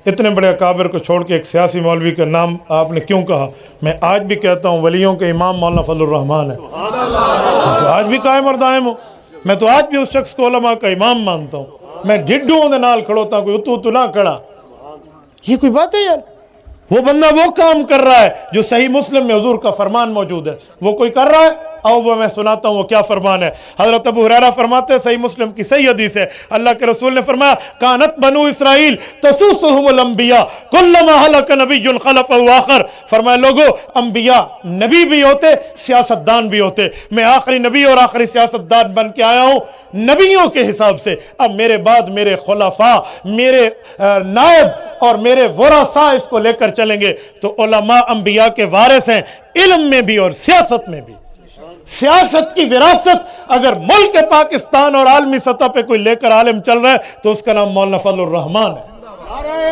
اتنے بڑے اکابر کو چھوڑ کے ایک سیاسی مولوی کا نام آپ نے کیوں کہا؟ میں آج بھی کہتا ہوں ولیوں کے امام مولانا فضل الرحمان ہے، میں تو آج بھی قائم اور دائم ہوں، میں تو آج بھی اس شخص کو علماء کا امام مانتا ہوں، میں ڈڈوں دے نال کھڑوتا ہوں، کوئی اتو نہ کھڑا۔ یہ کوئی بات ہے یار؟ وہ بندہ وہ کام کر رہا ہے جو صحیح مسلم میں حضور کا فرمان موجود ہے، وہ کوئی کر رہا ہے، آؤ وہ میں سناتا ہوں وہ کیا فرمان ہے۔ حضرت ابو ہریرہ فرماتے ہیں، صحیح مسلم کی صحیح حدیث ہے، اللہ کے رسول نے فرمایا کانت بنو اسرائیل تسوسہم الانبیاء کلما ہلک نبی خلفہ آخر، فرمایا لوگو انبیاء نبی بھی ہوتے سیاستدان بھی ہوتے، میں آخری نبی اور آخری سیاستدان بن کے آیا ہوں نبیوں کے حساب سے، اب میرے بعد میرے خلفاء، میرے نائب اور میرے ورثاء اس کو لے کر چلیں گے۔ تو علماء انبیاء کے وارث ہیں، علم میں بھی اور سیاست میں بھی۔ سیاست کی وراثت اگر ملک پاکستان اور عالمی سطح پہ کوئی لے کر عالم چل رہا ہے تو اس کا نام مولانا فضل الرحمان ہے۔